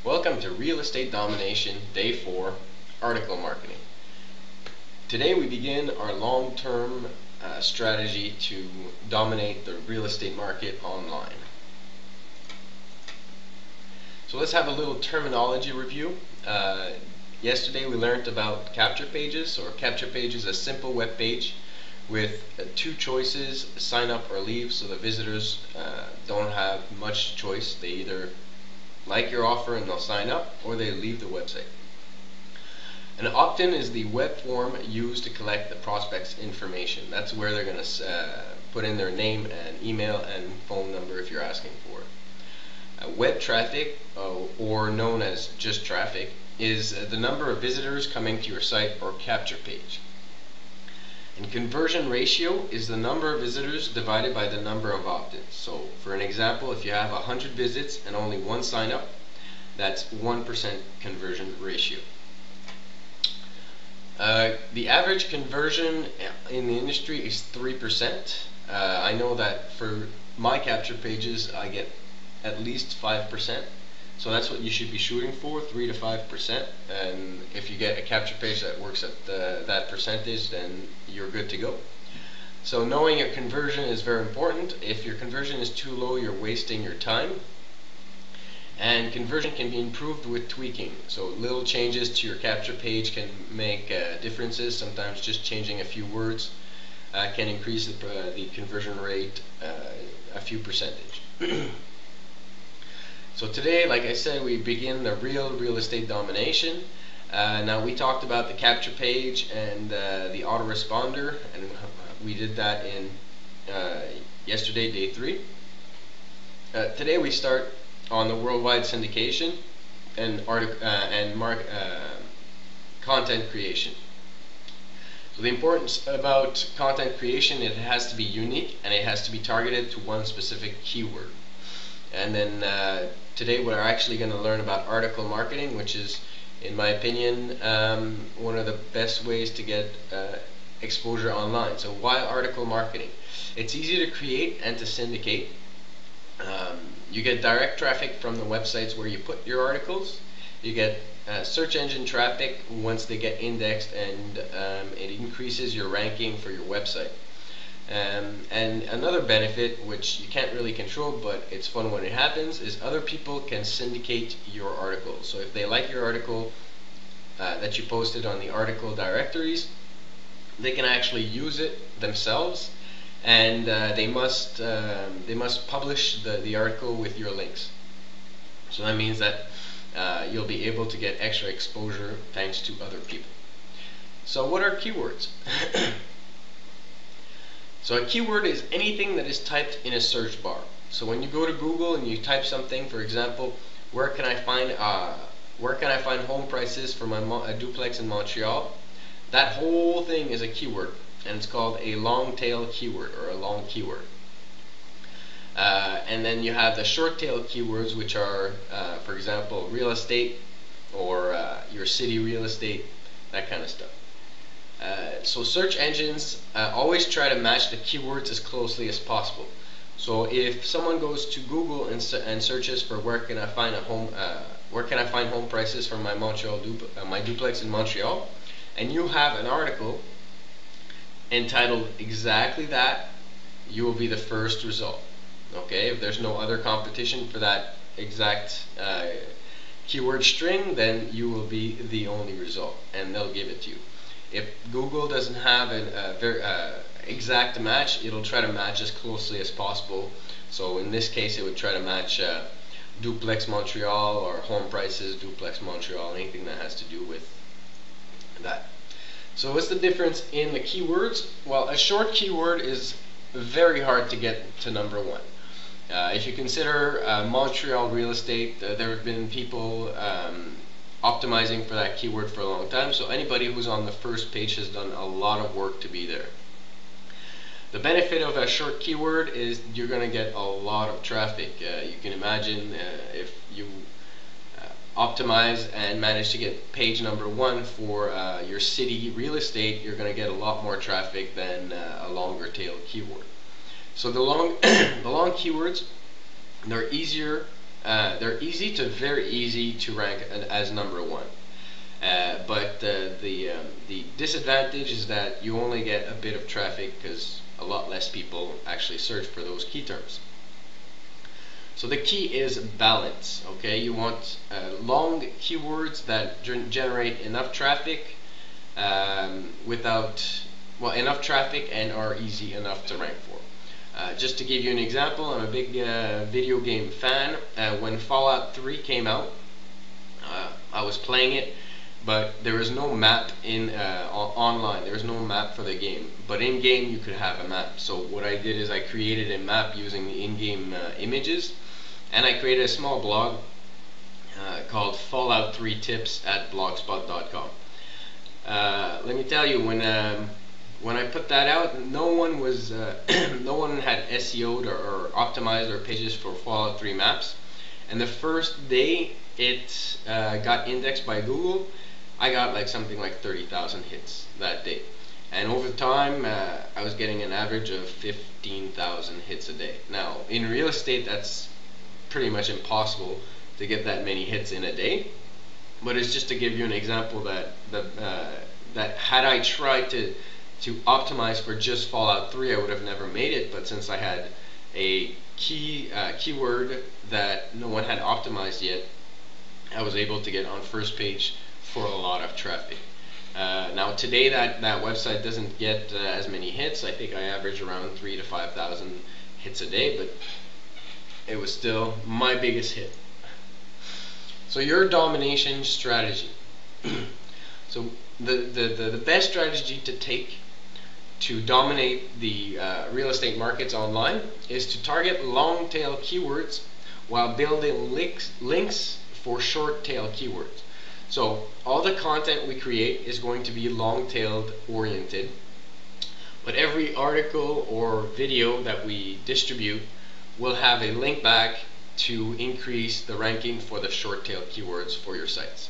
Welcome to Real Estate Domination, Day 4, Article Marketing. Today we begin our long-term strategy to dominate the real estate market online. So let's have a little terminology review. Yesterday we learned about capture pages. So a capture page is a simple web page with two choices, sign up or leave, so the visitors don't have much choice. They either like your offer and they'll sign up, or they leave the website. An opt-in is the web form used to collect the prospect's information. That's where they're going to put in their name and email and phone number if you're asking for it. Web traffic, or known as just traffic, is the number of visitors coming to your site or capture page. And conversion ratio is the number of visitors divided by the number of opt-ins. So for an example, if you have 100 visits and only one sign up, that's 1% conversion ratio. The average conversion in the industry is 3%. I know that for my capture pages I get at least 5%. So that's what you should be shooting for, 3 to 5%. And if you get a capture page that works at that percentage, then you're good to go. So knowing your conversion is very important. If your conversion is too low, you're wasting your time. And conversion can be improved with tweaking. So little changes to your capture page can make differences. Sometimes just changing a few words can increase the conversion rate a few percentage. So today, like I said, we begin the real estate domination. Now we talked about the capture page and the autoresponder, and we did that in yesterday, day 3. Today we start on the worldwide syndication and content creation. So the importance about content creation, it has to be unique and it has to be targeted to one specific keyword. And then today we're actually going to learn about article marketing, which is, in my opinion, one of the best ways to get exposure online. So why article marketing? It's easy to create and to syndicate. You get direct traffic from the websites where you put your articles. You get search engine traffic once they get indexed, and it increases your ranking for your website. And another benefit, which you can't really control but it's fun when it happens, is other people can syndicate your article. So if they like your article that you posted on the article directories, they can actually use it themselves, and they must publish the article with your links. So that means that you'll be able to get extra exposure thanks to other people. So what are keywords? So a keyword is anything that is typed in a search bar. So when you go to Google and you type something, for example, where can I find home prices for a duplex in Montreal? That whole thing is a keyword, and it's called a long tail keyword, or a long keyword. And then you have the short tail keywords, which are, for example, real estate, or your city real estate, that kind of stuff. So search engines always try to match the keywords as closely as possible. So if someone goes to Google and searches for where can I find home prices for my my duplex in Montreal, and you have an article entitled exactly that, you will be the first result. Okay, if there's no other competition for that exact keyword string, then you will be the only result, and they'll give it to you. If Google doesn't have a very exact match, it'll try to match as closely as possible. So in this case, it would try to match duplex Montreal, or home prices duplex Montreal, anything that has to do with that. So what's the difference in the keywords? Well, a short keyword is very hard to get to number 1. If you consider Montreal real estate, there have been people optimizing for that keyword for a long time, so anybody who's on the first page has done a lot of work to be there. The benefit of a short keyword is you're going to get a lot of traffic. You can imagine if you optimize and manage to get page number 1 for your city real estate, you're going to get a lot more traffic than a longer tail keyword. So the long keywords, they're easier they're easy to very easy to rank as number one. But the disadvantage is that you only get a bit of traffic because a lot less people actually search for those key terms. So the key is balance. Okay, you want long keywords that generate enough traffic enough traffic and are easy enough to rank for. Just to give you an example, I'm a big video game fan. When Fallout 3 came out, I was playing it, but there was no map online. There was no map for the game, but in game you could have a map. So what I did is I created a map using the in-game images, and I created a small blog called Fallout 3 Tips at blogspot.com. Let me tell you, when I put that out, no one had SEO'd or optimized their pages for Fallout 3 maps, and the first day it got indexed by Google, I got like something like 30,000 hits that day. And over time, I was getting an average of 15,000 hits a day. Now, in real estate, that's pretty much impossible to get that many hits in a day. But it's just to give you an example that had I tried to optimize for just Fallout 3, I would have never made it. But since I had a keyword that no one had optimized yet, I was able to get on first page for a lot of traffic. Now today that website doesn't get as many hits. I think I average around 3,000 to 5,000 hits a day, but it was still my biggest hit. So your domination strategy. So the best strategy to take to dominate the real estate markets online is to target long tail keywords while building links for short tail keywords. So all the content we create is going to be long-tailed oriented, but every article or video that we distribute will have a link back to increase the ranking for the short-tail keywords for your sites.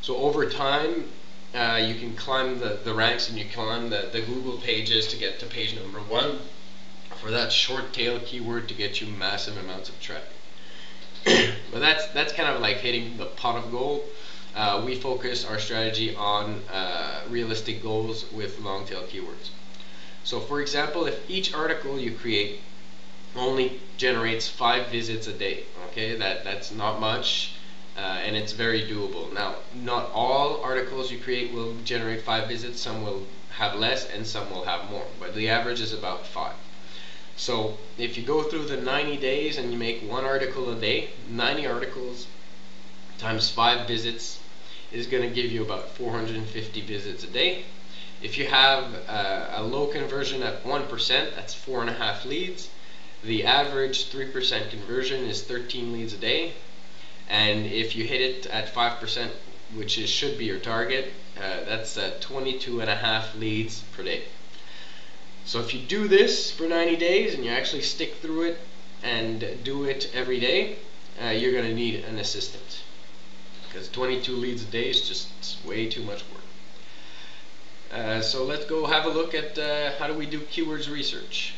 So over time, you can climb the ranks and you climb the Google pages to get to page number 1 for that short-tail keyword to get you massive amounts of traffic. But that's kind of like hitting the pot of gold. We focus our strategy on realistic goals with long tail keywords. So for example, if each article you create only generates 5 visits a day, okay, that's not much, and it's very doable. Now, not all articles you create will generate 5 visits. Some will have less and some will have more, but the average is about 5. So if you go through the 90 days and you make 1 article a day, 90 articles times 5 visits is going to give you about 450 visits a day. If you have a low conversion at 1%, that's 4.5 leads. The average 3% conversion is 13 leads a day. And if you hit it at 5%, which should be your target, that's 22.5 leads per day. So if you do this for 90 days and you actually stick through it and do it every day, you're going to need an assistant, because 22 leads a day is just way too much work. So let's go have a look at how do we do keywords research.